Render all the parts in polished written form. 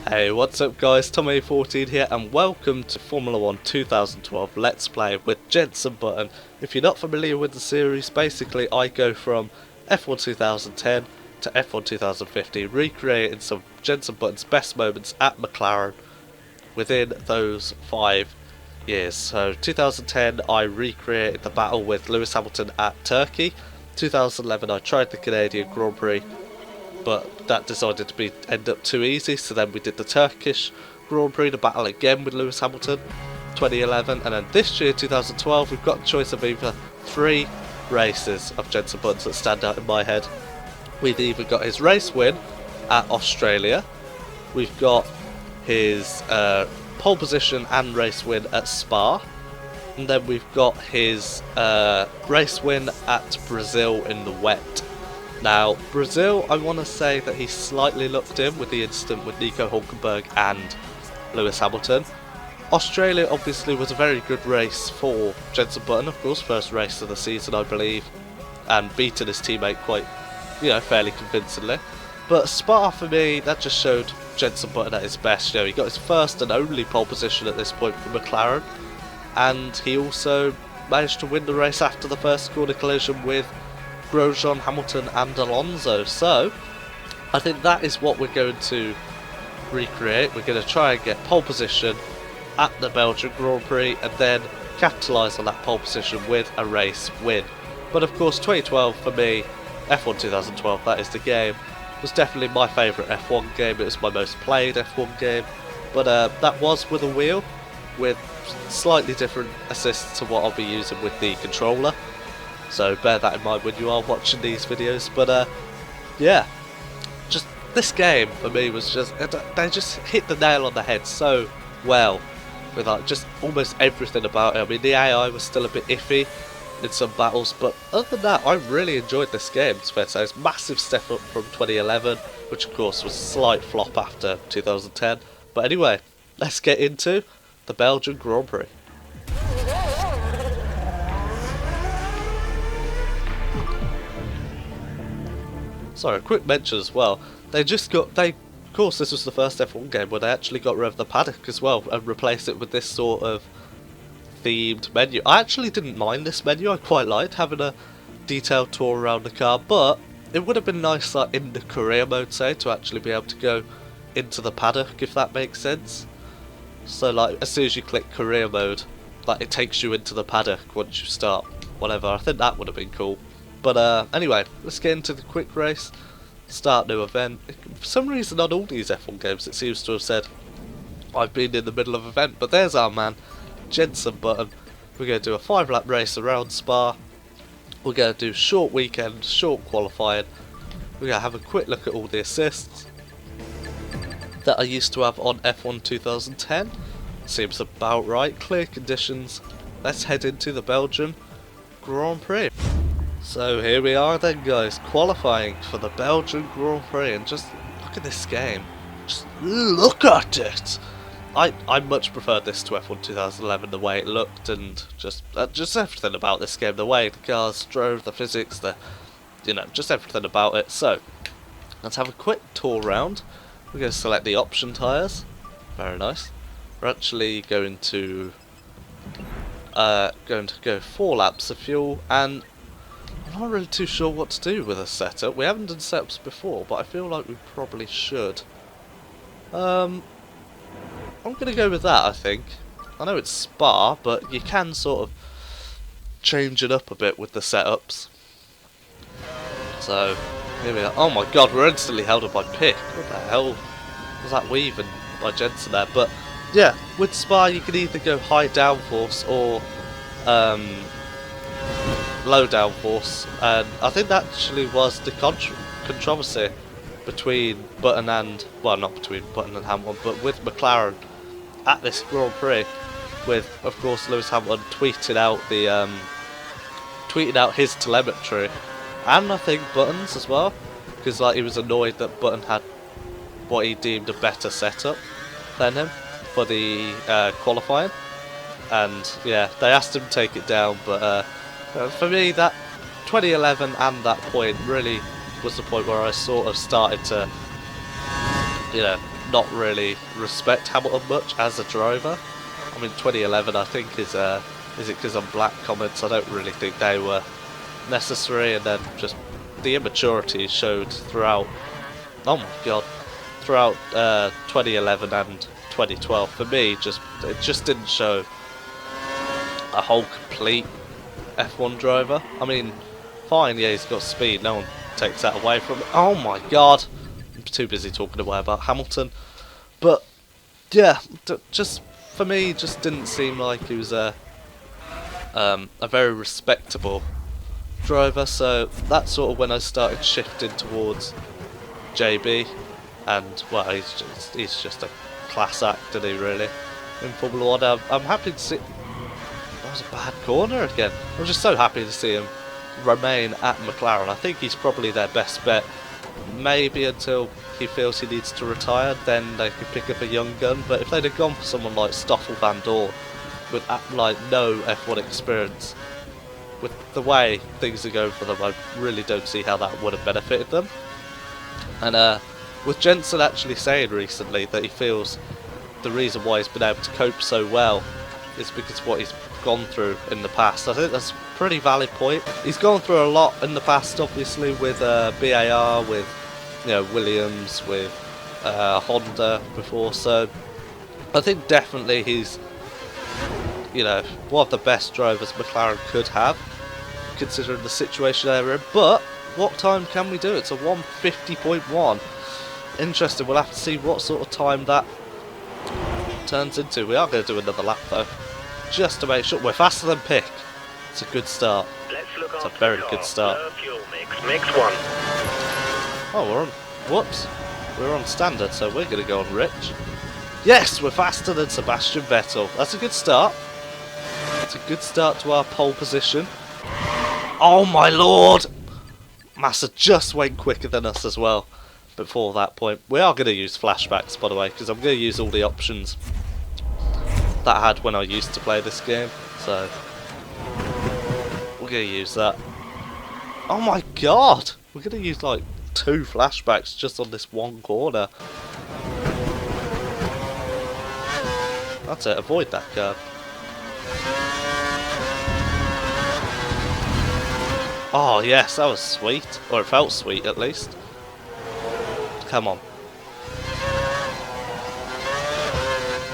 Hey, what's up guys, Tom14 here and welcome to Formula 1 2012 Let's Play with Jenson Button. If you're not familiar with the series, basically I go from F1 2010 to F1 2015, recreating some Jenson Button's best moments at McLaren within those 5 years. So 2010 I recreated the battle with Lewis Hamilton at Turkey. 2011 I tried the Canadian Grand Prix, but that decided to end up too easy, so then we did the Turkish Grand Prix, the battle again with Lewis Hamilton, 2011, and then this year, 2012, we've got a choice of either 3 races of Jenson Button's that stand out in my head. We've either got his race win at Australia, we've got his pole position and race win at Spa, and then we've got his race win at Brazil in the wet. Now, Brazil, I want to say that he slightly lucked in with the incident with Nico Hulkenberg and Lewis Hamilton. Australia obviously was a very good race for Jenson Button, of course, first race of the season I believe, and beating his teammate quite, fairly convincingly. But Spa for me, that just showed Jenson Button at his best. He got his first and only pole position at this point for McLaren, and he also managed to win the race after the first corner collision with Grosjean, Hamilton and Alonso. So I think that is what we're going to recreate. We're going to try and get pole position at the Belgian Grand Prix and then capitalise on that pole position with a race win. But of course 2012 for me, F1 2012, that is the game, was definitely my favourite F1 game. It was my most played F1 game, but that was with a wheel with slightly different assists to what I'll be using with the controller. So bear that in mind when you are watching these videos. But yeah, just this game for me was just, they just hit the nail on the head so well with like just almost everything about it. I mean, the AI was still a bit iffy in some battles, but other than that I really enjoyed this game. It's fair to say it's a massive step up from 2011, which of course was a slight flop after 2010. But anyway, let's get into the Belgian Grand Prix. Sorry, a quick mention as well. Of course this was the first F1 game where they actually got rid of the paddock as well and replaced it with this sort of themed menu. I actually didn't mind this menu. I quite liked having a detailed tour around the car, but it would have been nice, like in the career mode, say, to actually be able to go into the paddock, if that makes sense. So like as soon as you click career mode, like it takes you into the paddock once you start whatever. I think that would have been cool. But anyway, let's get into the quick race, start new event. For some reason on all these F1 games it seems to have said I've been in the middle of event, but there's our man, Jenson Button. We're going to do a 5-lap race around Spa. We're going to do short weekend, short qualifying. We're going to have a quick look at all the assists that I used to have on F1 2010. Seems about right. Clear conditions. Let's head into the Belgian Grand Prix. So here we are then guys, qualifying for the Belgian Grand Prix, and just look at this game. Just look at it! I much preferred this to F1 2011, the way it looked and just everything about this game, the way the cars drove, the physics, just everything about it. So let's have a quick tour round. We're going to select the option tyres. Very nice. We're actually going to go 4 laps of fuel, and I'm not really too sure what to do with a setup. We haven't done setups before, but I feel like we probably should. I'm going to go with that, I think. I know it's Spa, but you can sort of change it up a bit with the setups. So, here we are. Oh my god, we're instantly held up by Pick. What the hell was that weaving by Jenson there? But yeah, with Spa you can either go high downforce or low downforce, and I think that actually was the controversy between Button and, well, not between Button and Hamilton, but with McLaren at this Grand Prix, with of course Lewis Hamilton tweeting out his telemetry, and I think Button's as well, because like he was annoyed that Button had what he deemed a better setup than him for the qualifying, and yeah, they asked him to take it down, but for me, that 2011 and that point really was the point where I sort of started to, not really respect Hamilton much as a driver. I mean, 2011 I think is it because I'm black comments? I don't really think they were necessary, and then just the immaturity showed throughout. Oh my god, throughout 2011 and 2012 for me, it just didn't show a whole complete F1 driver. I mean, fine, yeah, he's got speed, no one takes that away from him. Oh my god, I'm too busy talking away about Hamilton. But yeah, just for me, just didn't seem like he was a very respectable driver. So that's sort of when I started shifting towards JB, and well, he's just a class act, isn't he, really, in Formula 1. I'm happy to see. That was a bad corner again. I'm just so happy to see him remain at McLaren. I think he's probably their best bet. Maybe until he feels he needs to retire, then they could pick up a young gun. But if they'd have gone for someone like Stoffel Van Dorn with like no F1 experience, with the way things are going for them, I really don't see how that would have benefited them. And with Jenson actually saying recently that he feels the reason why he's been able to cope so well is because of what he's gone through in the past. I think that's a pretty valid point. He's gone through a lot in the past, obviously, with BAR, with Williams, with Honda before. So I think definitely he's one of the best drivers McLaren could have, considering the situation they're in. But what time can we do? It's a 1:50.1. Interesting. We'll have to see what sort of time that turns into. We are going to do another lap though, just to make sure we're faster than Pick. It's a good start. It's a very good start. Mix one. Oh, we're on. Whoops. We're on standard, so we're going to go on rich. Yes, we're faster than Sebastian Vettel. That's a good start. It's a good start to our pole position. Oh my lord! Massa just went quicker than us as well before that point. We are going to use flashbacks, by the way, because I'm going to use all the options that I had when I used to play this game. So we're going to use that. Oh my god! We're going to use like 2 flashbacks just on this one corner. That's it, avoid that curve. Oh yes, that was sweet. Or it felt sweet at least. Come on. You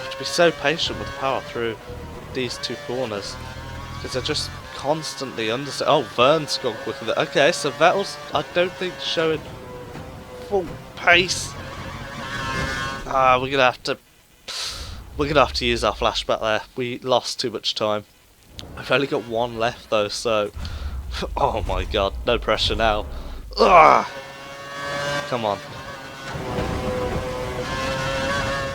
have to be so patient with the power through these 2 corners, because they're just constantly understeer. Oh, Vern's gone quicker than. Okay, so Vettel's, I don't think, showing full pace. We're gonna have to use our flashback there. We lost too much time. I've only got 1 left though, so oh my god, no pressure now. Ugh! Come on.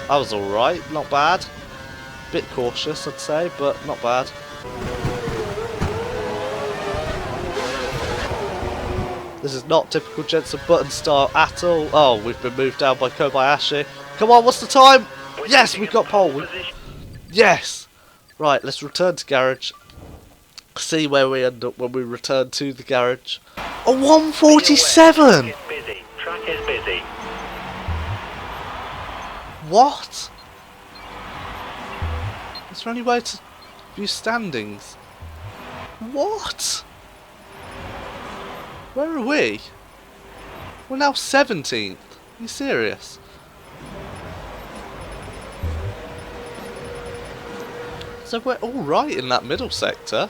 That was alright, not bad. Bit cautious, I'd say, but not bad. This is not typical Jenson Button style at all. Oh, we've been moved down by Kobayashi. Come on, what's the time? Yes, we've got pole. Yes! Right, let's return to garage. See where we end up when we return to the garage. A 1:47! Track is busy. What? Is there any way to view standings? What? Where are we? We're now 17th. Are you serious? So we're alright in that middle sector.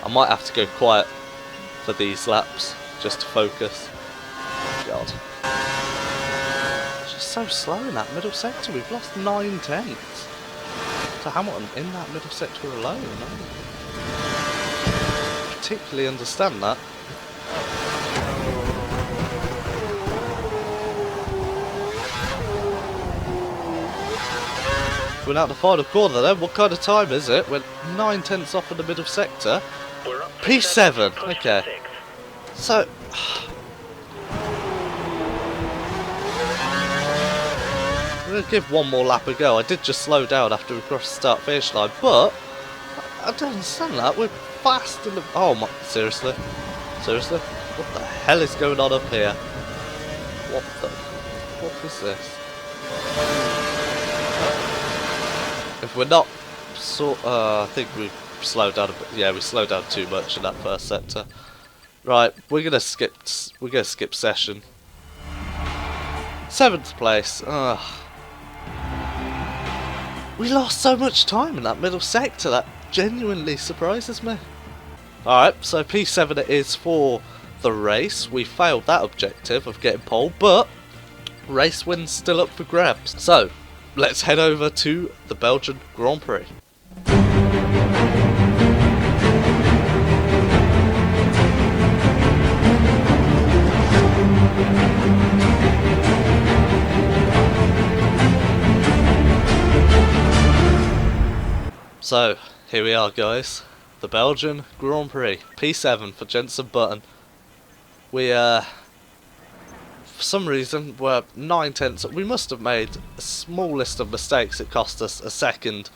I might have to go quiet for these laps just to focus. God. It's just so slow in that middle sector. We've lost 9 tenths to Hamilton in that middle sector alone. I don't particularly understand that. We're now at the final corner then. What kind of time is it? We're 9 tenths off in the middle sector. P7. Okay. So we're going to give one more lap a go. I did just slow down after we crossed the start finish line, but I don't understand that. We're fast in the. Oh my. Seriously? Seriously? What the hell is going on up here? What the. What is this? If we're not I think we slowed down a bit. Yeah, we slowed down too much in that first sector. Right, we're gonna skip session. 7th place. We lost so much time in that middle sector. That genuinely surprises me. Alright, so P7 it is for the race. We failed that objective of getting pole, but race win's still up for grabs. So, let's head over to the Belgian Grand Prix. So, here we are guys, the Belgian Grand Prix, P7 for Jenson Button. We, for some reason, were 9/10. We must have made a small list of mistakes. It cost us a second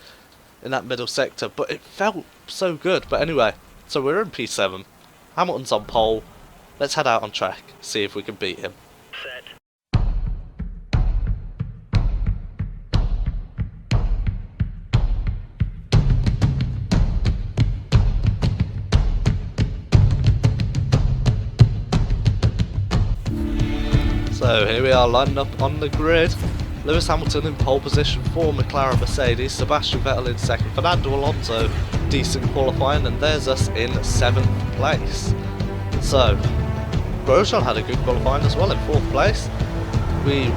in that middle sector, but it felt so good. But anyway, so we're in P7. Hamilton's on pole. Let's head out on track, see if we can beat him. Set. So here we are lining up on the grid. Lewis Hamilton in pole position for McLaren Mercedes, Sebastian Vettel in second, Fernando Alonso decent qualifying, and there's us in 7th place. So Grosjean had a good qualifying as well in 4th place. We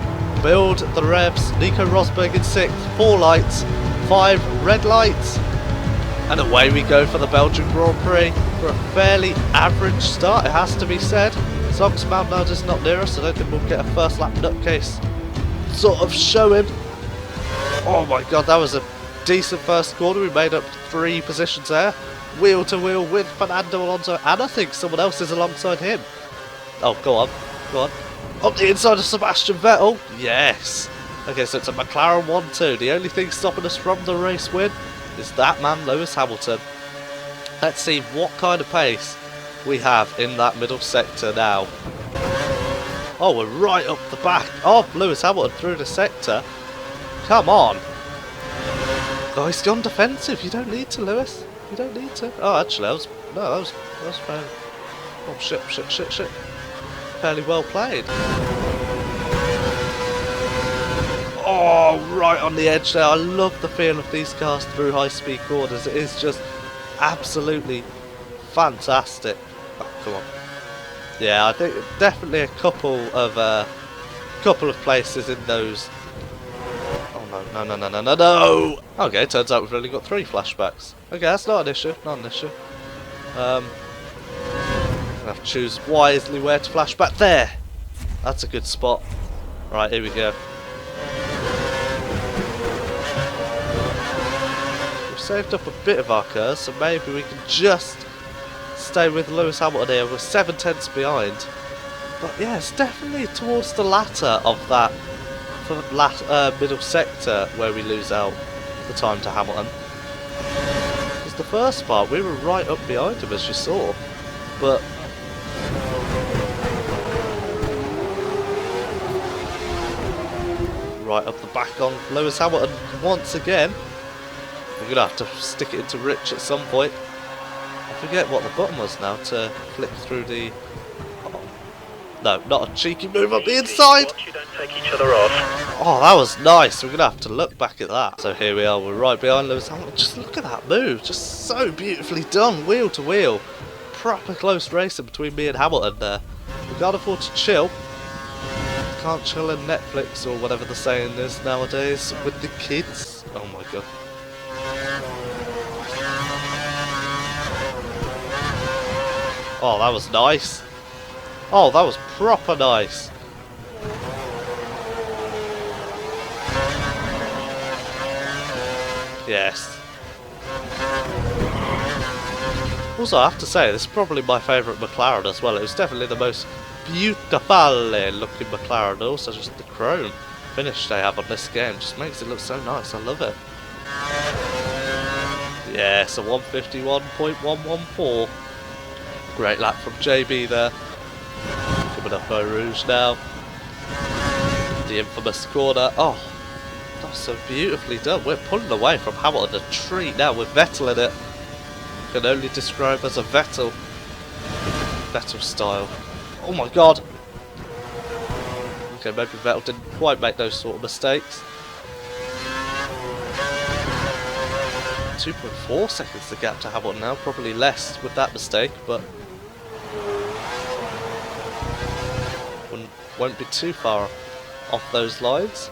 build the revs, Nico Rosberg in 6th, 4 lights, 5 red lights, and away we go for the Belgian Grand Prix for a fairly average start, it has to be said. As long as Mount Nard is not near us, I don't think we'll get a first lap nutcase sort of showing. Oh my god, that was a decent first corner. We made up 3 positions there. Wheel to wheel with Fernando Alonso, and I think someone else is alongside him. Oh, go on, go on. Up the inside of Sebastian Vettel. Yes. Okay, so it's a McLaren 1-2. The only thing stopping us from the race win is that man, Lewis Hamilton. Let's see what kind of pace we have in that middle sector now. Oh, we're right up the back of Lewis Hamilton through the sector. Come on. Oh, he's gone defensive. You don't need to, Lewis. You don't need to. Oh, actually, that was fairly... Oh, shit. Fairly well played. Oh, right on the edge there. I love the feel of these cars through high-speed corners. It is just absolutely fantastic. Oh, come on. Yeah, I think definitely a couple of places in those. Oh no! Okay, turns out we've only got 3 flashbacks. Okay, that's not an issue. I have to choose wisely where to flashback. There. That's a good spot. Right, here we go. We've saved up a bit of our curves, so maybe we can just stay with Lewis Hamilton here. We're 7/10 behind, but yeah, it's definitely towards the latter of that middle sector where we lose out the time to Hamilton. Because the first part we were right up behind him, as you saw, but right up the back on Lewis Hamilton once again. We're gonna have to stick it into Rich at some point. I forget what the button was now to flick through the... Oh, no, not a cheeky move up the inside! You don't take each other off. Oh, that was nice. We're going to have to look back at that. So here we are, we're right behind Lewis Hamilton. Just look at that move. Just so beautifully done, wheel to wheel. Proper close racing between me and Hamilton there. We can't afford to chill. Can't chill in Netflix or whatever the saying is nowadays with the kids. Oh my god. Oh, that was nice. Oh, that was proper nice. Yes. Also, I have to say, this is probably my favourite McLaren as well. It was definitely the most beautiful looking McLaren. Also, just the chrome finish they have on this game just makes it look so nice. I love it. Yes, a 151.114. Great lap from JB there. Coming up Eau Rouge now. The infamous corner. Oh, that's so beautifully done. We're pulling away from Hamilton, a treat now with Vettel in it. Can only describe as a Vettel style. Oh my god. Okay, maybe Vettel didn't quite make those sort of mistakes. 2.4 seconds the gap to Hamilton now, probably less with that mistake, but won't be too far off those lines.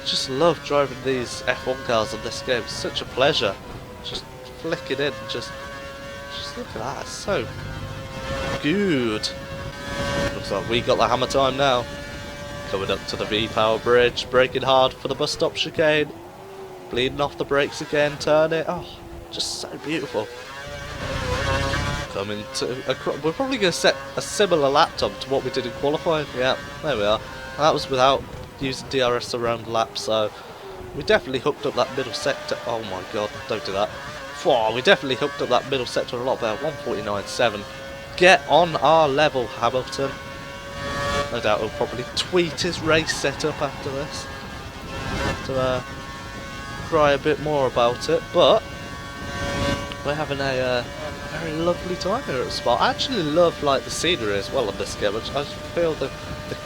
Just love driving these F1 cars in this game. It's such a pleasure. Just flicking in, just look at that. It's so good. Looks like we got the hammer time now. Coming up to the V-Power Bridge, braking hard for the bus stop chicane. Bleeding off the brakes again, turn it. Oh, just so beautiful. Coming to we're probably going to set a similar lap time to what we did in qualifying. Yeah, there we are. That was without using DRS around laps, so we definitely hooked up that middle sector. Oh my god, don't do that. Whoa, we definitely hooked up that middle sector a lot better. 149.7. Get on our level, Hamilton. No doubt he'll probably tweet his race setup after this to cry a bit more about it, but we're having a very lovely time here at Spa. I actually love like the scenery as well on this game. I just feel the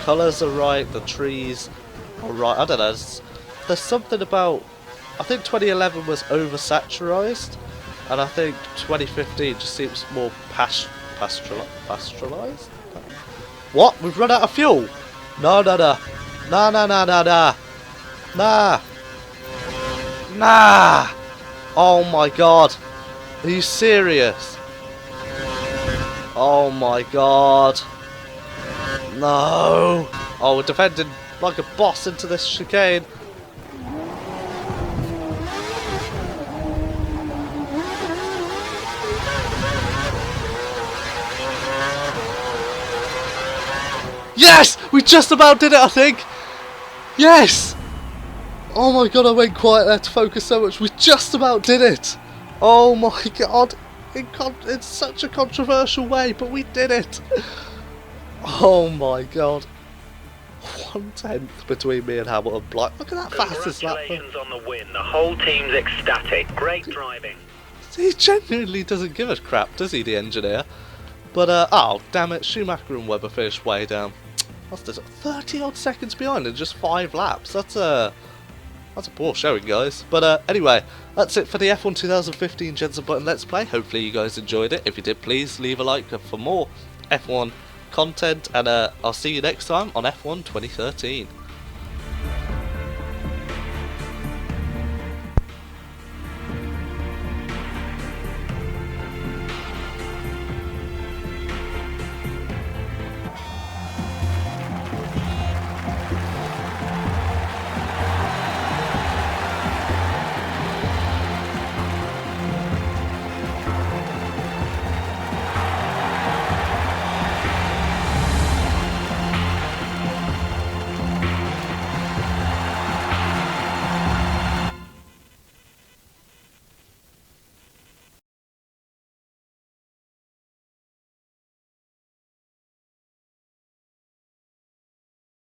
colours are right, the trees are right. I don't know. There's something about. I think 2011 was oversaturized, and I think 2015 just seems more pastoralized. What? We've run out of fuel? No. Nah. Oh my god. Are you serious? Oh my god. No. Oh, we're defending like a boss into this chicane. Yes! We just about did it, I think! Yes! Oh my god, I went quiet there to focus so much. We just about did it! Oh my god! In such a controversial way, but we did it! Oh my god. 1/10 between me and Hamilton. Look at that fastest lap. Congratulations on the win. The whole team's ecstatic. Great driving. He genuinely doesn't give a crap, does he, the engineer? But, oh, damn it, Schumacher and Webber finished way down. What's this? 30 odd seconds behind in just 5 laps. That's a poor showing, guys. But anyway, that's it for the F1 2015 Jenson Button Let's Play. Hopefully you guys enjoyed it. If you did, please leave a like for more F1 content, and I'll see you next time on F1 2013.